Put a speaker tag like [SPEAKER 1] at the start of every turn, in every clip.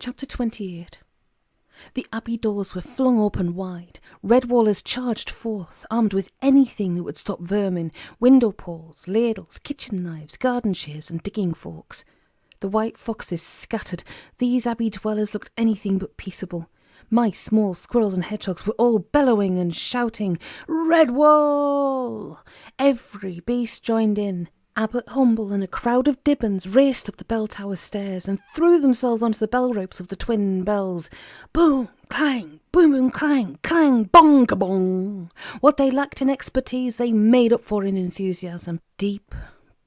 [SPEAKER 1] Chapter 28. The abbey doors were flung open wide. Redwallers charged forth, armed with anything that would stop vermin, window poles, ladles, kitchen knives, garden shears and digging forks. The white foxes scattered. These abbey dwellers looked anything but peaceable. Mice, small squirrels and hedgehogs were all bellowing and shouting, "Redwall!" Every beast joined in. Abbot Humble and a crowd of Dibbons raced up the bell tower stairs and threw themselves onto the bell ropes of the twin bells. Boom, clang, boom, boom, clang, clang, bong, ka-bong. What they lacked in expertise, they made up for in enthusiasm. Deep,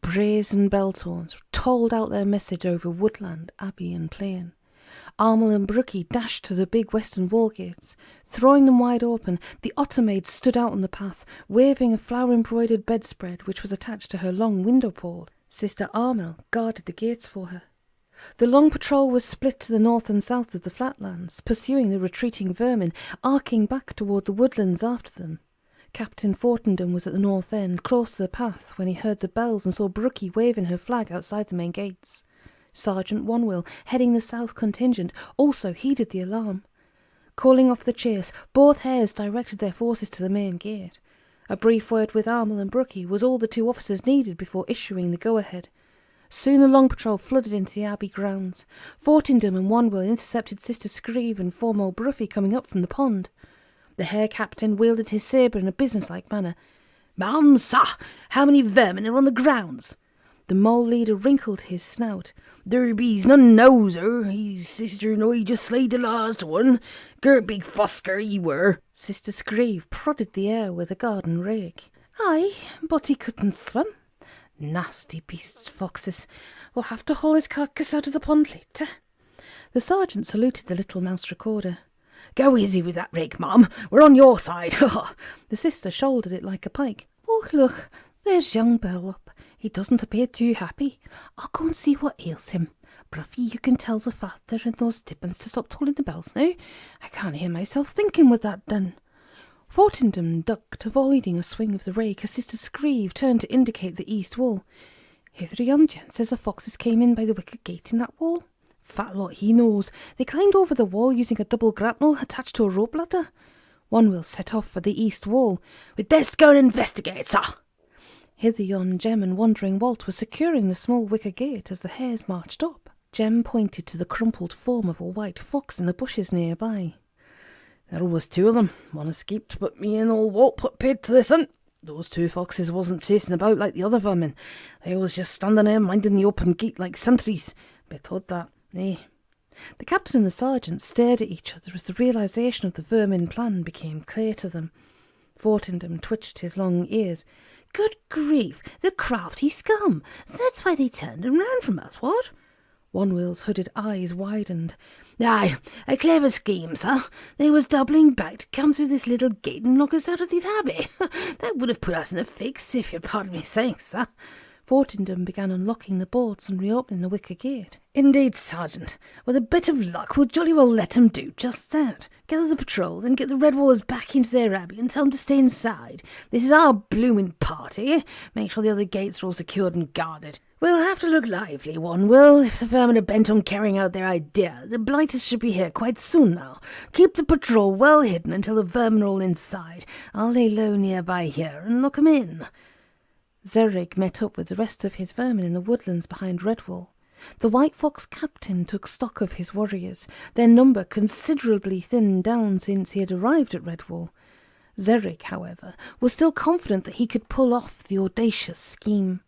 [SPEAKER 1] brazen bell tones tolled out their message over woodland, abbey and plain. Armel and Brookie dashed to the big western wall gates. Throwing them wide open, the otter maid stood out on the path, waving a flower-embroidered bedspread which was attached to her long window pole. Sister Armel guarded the gates for her. The long patrol was split to the north and south of the flatlands, pursuing the retreating vermin, arcing back toward the woodlands after them. Captain Fortendam was at the north end, close to the path, when he heard the bells and saw Brookie waving her flag outside the main gates. Sergeant Onwill, heading the south contingent, also heeded the alarm. Calling off the chase, both hares directed their forces to the main gate. A brief word with Armel and Brookie was all the two officers needed before issuing the go-ahead. Soon the long patrol flooded into the abbey grounds. Fortendam and Onwill intercepted Sister Screeve and Formal Bruffy coming up from the pond. The hare captain wielded his sabre in a businesslike manner. "Ma'am, sir, how many vermin are on the grounds?" The mole leader wrinkled his snout. "There be's none now, sir. His sister and I just slayed the last one. Gert big fosker he were." Sister Screeve prodded the air with a garden rake. "Aye, but he couldn't swim. Nasty beasts, foxes. We'll have to haul his carcass out of the pond later." The sergeant saluted the little mouse recorder. "Go easy with that rake, ma'am. We're on your side." The sister shouldered it like a pike. "Oh, look, there's young Bill up. He doesn't appear too happy. I'll go and see what ails him. Bruffy, you can tell the father and those Dibbons to stop tolling the bells now. I can't hear myself thinking with that done." Fortendam ducked, avoiding a swing of the rake as Sister Screeve turned to indicate the east wall. "Hither the young gent says the foxes came in by the wicket gate in that wall. Fat lot he knows. They climbed over the wall using a double grapnel attached to a rope ladder. One will set off for the east wall. We'd best go and investigate, sir." Hither yon Jem and Wandering Walt were securing the small wicker gate as the hares marched up. Jem pointed to the crumpled form of a white fox in the bushes nearby. "There was two of them. One escaped, but me and old Walt put paid to this one. Those two foxes wasn't chasing about like the other vermin. They was just standing there minding the open gate like sentries. Be told that, eh?" The captain and the sergeant stared at each other as the realisation of the vermin plan became clear to them. Fortendam twitched his long ears. "Good grief, the crafty scum! So that's why they turned and ran from us, what?" Onwill's hooded eyes widened. "Aye, a clever scheme, sir. They was doubling back to come through this little gate and knock us out of the abbey. That would have put us in a fix, if you pardon me saying, sir." Fortendam began unlocking the bolts and reopening the wicker gate. "Indeed, Sergeant, with a bit of luck we'll jolly well let 'em do just that. Gather the patrol, then get the Redwallers back into their abbey and tell 'em to stay inside. This is our blooming party. Make sure the other gates are all secured and guarded. We'll have to look lively, one will, if the vermin are bent on carrying out their idea. The blighters should be here quite soon now. Keep the patrol well hidden until the vermin are all inside. I'll lay low nearby here and lock 'em in." Zerig met up with the rest of his vermin in the woodlands behind Redwall. The White Fox captain took stock of his warriors, their number considerably thinned down since he had arrived at Redwall. Zerig, however, was still confident that he could pull off the audacious scheme.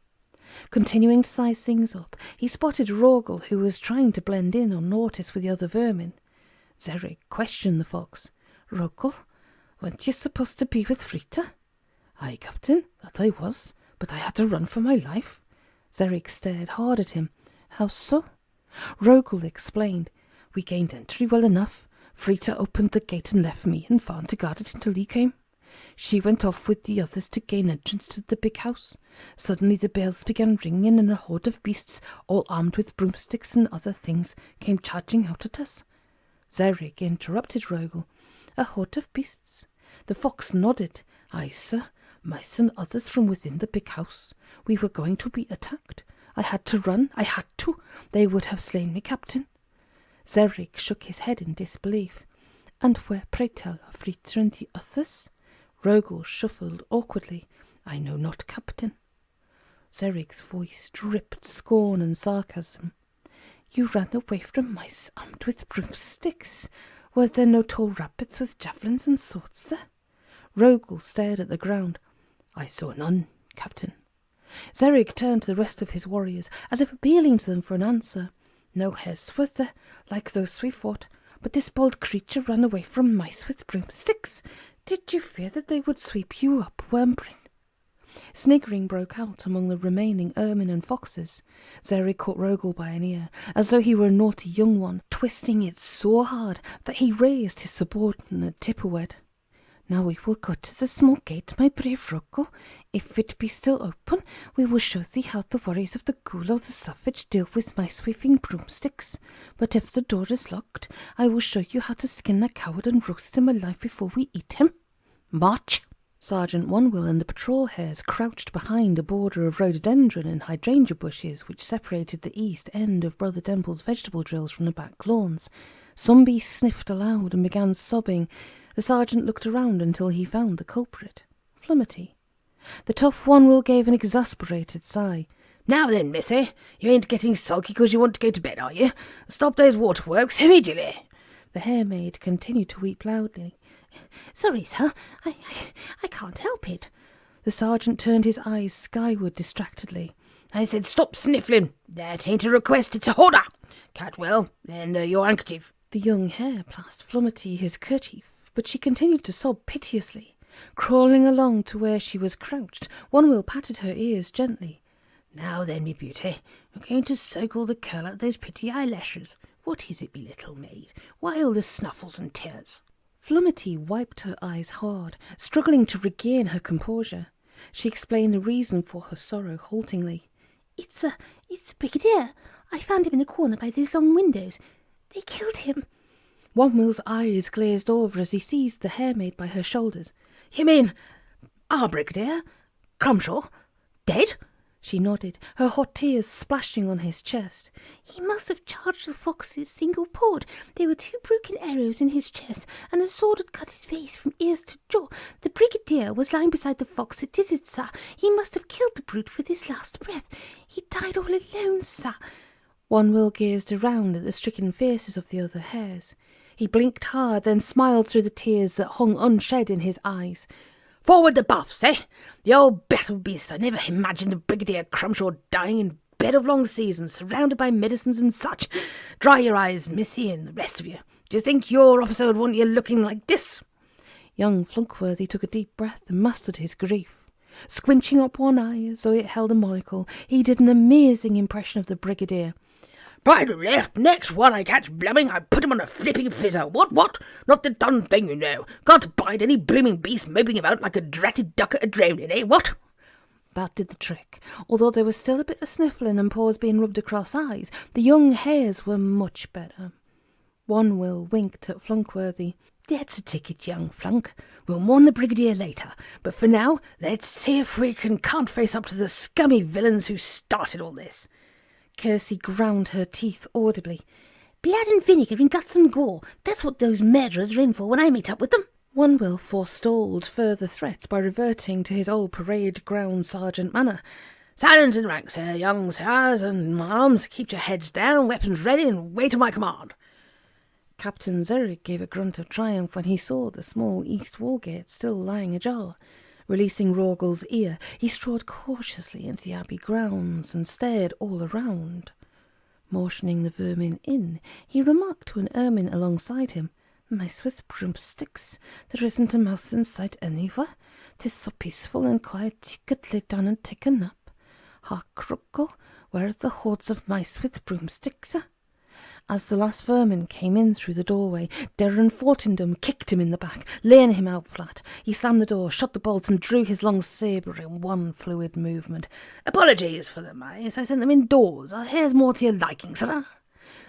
[SPEAKER 1] Continuing to size things up, he spotted Rogel, who was trying to blend in unnoticed with the other vermin. Zerig questioned the fox. "Rogel, weren't you supposed to be with Frita?" "Aye, captain, that I was, but I had to run for my life." Zerig stared hard at him. "How so?" Rogel explained. "We gained entry well enough. Frita opened the gate and left me and Fawn to guard it until he came. She went off with the others to gain entrance to the big house. Suddenly the bells began ringing and a horde of beasts, all armed with broomsticks and other things, came charging out at us." Zerig interrupted Rogel. "A horde of beasts?" The fox nodded. "Aye, sir. Mice and others from within the big house. We were going to be attacked. I had to run. I had to. They would have slain me, captain." Zerig shook his head in disbelief. And where, pray tell, are Frita and the others? Rogel shuffled awkwardly. I know not, Captain. Zerig's voice dripped scorn and sarcasm. You ran away from mice armed with broomsticks. Were there no tall rabbits with javelins and swords there? Rogel stared at the ground. I saw none, Captain. Zerig turned to the rest of his warriors, as if appealing to them for an answer. No hares were there, like those we fought, but this bold creature ran away from mice with broomsticks. Did you fear that they would sweep you up, wormbrain? Sniggering broke out among the remaining ermine and foxes. Zerig caught Rogel by an ear, as though he were a naughty young one, twisting it so hard that he raised his subordinate Tipperwed. Now we will go to the small gate, my brave Rogel. If it be still open, we will show thee how the warriors of the Gulo the Savage deal with mice-waving broomsticks. But if the door is locked, I will show you how to skin the coward and roast him alive before we eat him. March! Sergeant Onewill and the patrol hares crouched behind a border of rhododendron and hydrangea bushes which separated the east end of Brother Demple's vegetable drills from the back lawns. Some beast sniffed aloud and began sobbing. The sergeant looked around until he found the culprit, Flummety. The tough Onewill gave an exasperated sigh. Now then, missy, you ain't getting sulky because you want to go to bed, are you? Stop those waterworks immediately. The hare-maid continued to weep loudly. Sorry, sir, I can't help it. The sergeant turned his eyes skyward distractedly. I said stop sniffling. That ain't a request, it's a order. Catwell, and your handkerchief. The young hare passed Flummety his kerchief, but she continued to sob piteously. Crawling along to where she was crouched, Onewill patted her ears gently. Now then, me beauty, I'm going to soak all the curl out of those pretty eyelashes. What is it, me little maid? Why all the snuffles and tears? Flummety wiped her eyes hard, struggling to regain her composure. She explained the reason for her sorrow haltingly. It's a brigadier. I found him in the corner by those long windows. They killed him. Onewill's eyes glazed over as he seized the hare-maid by her shoulders. You mean our brigadier? Crumshaw? Dead? She nodded, her hot tears splashing on his chest. He must have charged the foxes single pawed. There were 2 broken arrows in his chest, and a sword had cut his face from ears to jaw. The brigadier was lying beside the fox that did it, sir. He must have killed the brute with his last breath. He died all alone, sir. Onewill gazed around at the stricken faces of the other hares. He blinked hard, then smiled through the tears that hung unshed in his eyes. Forward the buffs, eh? The old battle beast. I never imagined the Brigadier Crumshaw dying in bed of long seasons, surrounded by medicines and such. Dry your eyes, missy, and the rest of you. Do you think your officer would want you looking like this? Young Flunkworthy took a deep breath and mastered his grief. Squinching up one eye as though it held a monocle, he did an amazing impression of the Brigadier. By the left, next one I catch blumming, I put him on a flipping fizzer. What? Not the done thing, you know. Can't abide any blooming beast moping about like a dratted duck at a drowning, eh, what? That did the trick. Although there was still a bit of sniffling and paws being rubbed across eyes, the young hares were much better. Onewill winked at Flunkworthy. That's a ticket, young Flunk. We'll mourn the Brigadier later, but for now, let's see if we can't face up to the scummy villains who started all this. Kirsty ground her teeth audibly. Blood and vinegar and guts and gore. That's what those murderers are in for when I meet up with them. Onewill forestalled further threats by reverting to his old parade ground sergeant manner. Silence in ranks, young sirs, and arms. Keep your heads down, weapons ready, and wait at my command. Captain Zerig gave a grunt of triumph when he saw the small east wall gate still lying ajar. Releasing Rogel's ear, he strode cautiously into the abbey grounds and stared all around. Motioning the vermin in, he remarked to an ermine alongside him, Mice with broomsticks, there isn't a mouse in sight anywhere. 'Tis so peaceful and quiet you could lay down and take a nap. Hark, Rogel, where are the hordes of mice with broomsticks? As the last vermin came in through the doorway, Darren Fortendam kicked him in the back, laying him out flat. He slammed the door, shut the bolt, and drew his long sabre in one fluid movement. Apologies for the mice. I sent them indoors. Here's more to your liking, sir.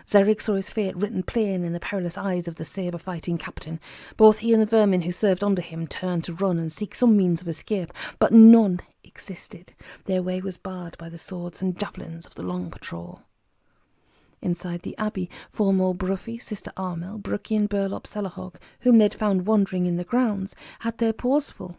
[SPEAKER 1] Zerig saw his fate written plain in the perilous eyes of the sabre-fighting captain. Both he and the vermin who served under him turned to run and seek some means of escape, but none existed. Their way was barred by the swords and javelins of the long patrol. Inside the abbey, Formal Bruffy, Sister Armel, Brookie and Burlop Sellahog, whom they'd found wandering in the grounds, had their paws full.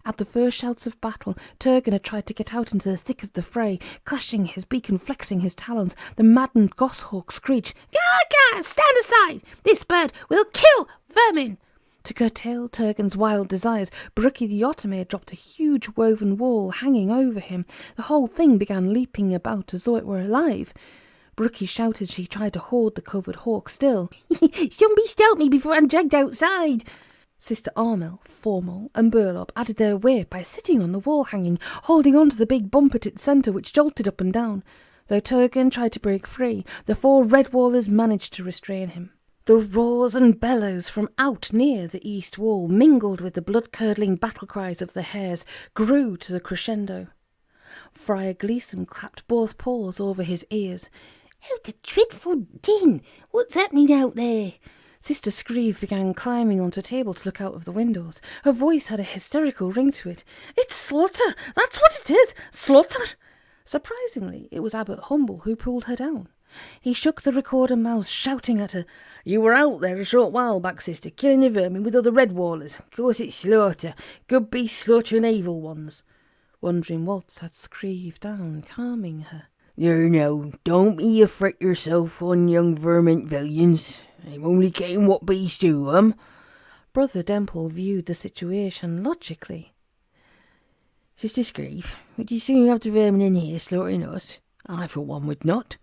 [SPEAKER 1] At the first shouts of battle, Turgan had tried to get out into the thick of the fray, clashing his beak and flexing his talons. The maddened goshawk screeched, "Gah, gah, stand aside! This bird will kill vermin!" To curtail Turgan's wild desires, Brookie the Ottermare dropped a huge woven wall hanging over him. The whole thing began leaping about as though it were alive. Brookie shouted she tried to hold the covered hawk still. "Somebody stop me before I'm dragged outside!" Sister Armel, Formal, and Burlop added their weight by sitting on the wall hanging, holding on to the big bump at its centre which jolted up and down. Though Turgan tried to break free, the 4 red wallers managed to restrain him. The roars and bellows from out near the east wall, mingled with the blood-curdling battle cries of the hares, grew to the crescendo. Friar Gleeson clapped both paws over his ears. "Oh, the dreadful din! What's happening out there?" Sister Screeve began climbing onto a table to look out of the windows. Her voice had a hysterical ring to it. "It's slaughter! That's what it is! Slaughter!" Surprisingly, it was Abbot Humble who pulled her down. He shook the recorder mouse, shouting at her, "You were out there a short while back, sister, killing the vermin with other red wallers. Of course it's slaughter. Good beasts slaughtering evil ones." Wandering Waltz had Screeve down, calming her. "There now, don't be a fret yourself on young vermin villains. I'm only getting what beasts do, Brother Demple viewed the situation logically. "Sister Screeve, would you soon have the vermin in here slaughtering us? I for one would not."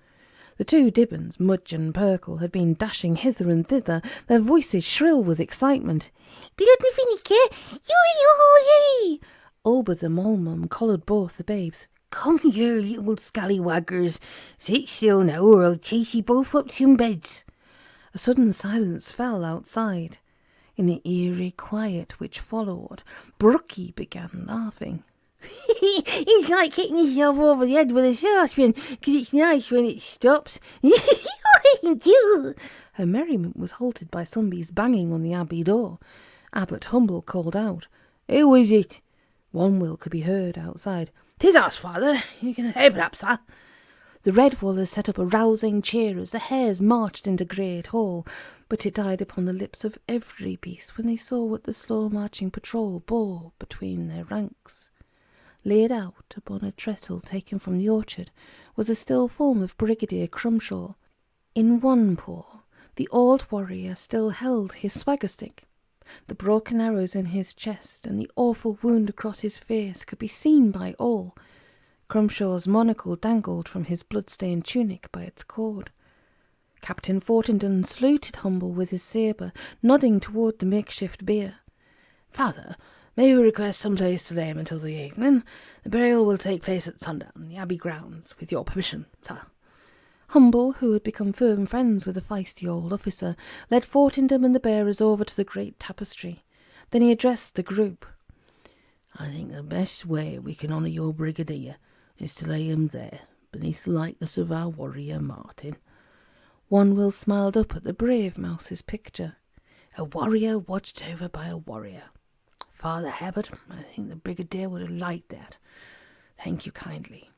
[SPEAKER 1] The 2 Dibbons, Mudge and Perkle, had been dashing hither and thither, their voices shrill with excitement. "Blood and vinegar! Yoo-hoo-yee!" Ulba the Mulmum collared both the babes. "Come here, little scallywaggers. Sit still now, or I'll chase you both up to your beds." A sudden silence fell outside. In the eerie quiet which followed, Brookie began laughing. "It's like hitting yourself over the head with a saucepan, 'cause it's nice when it stops." Her merriment was halted by somebody's banging on the abbey door. Abbot Humble called out, "Who is it?" One will could be heard outside. "'Tis us, father. You can help, perhaps, sir." The red wallers set up a rousing cheer as the hares marched into Great Hall, but it died upon the lips of every beast when they saw what the slow-marching patrol bore between their ranks. Laid out upon a trestle taken from the orchard was a still form of Brigadier Crumshaw. In one paw, the old warrior still held his swagger stick. The broken arrows in his chest and the awful wound across his face could be seen by all. Crumshaw's monocle dangled from his blood-stained tunic by its cord. Captain Fortenden saluted Humble with his sabre, nodding toward the makeshift bier. "Father, may we request some place to lay him until the evening? The burial will take place at sundown in the abbey grounds, with your permission, sir." Humble, who had become firm friends with the feisty old officer, led Fortenden and the bearers over to the great tapestry. Then he addressed the group. "I think the best way we can honour your brigadier is to lay him there, beneath the likeness of our warrior Martin." One will smiled up at the brave mouse's picture. A warrior watched over by a warrior. "Father Abbot, I think the brigadier would have liked that. Thank you kindly."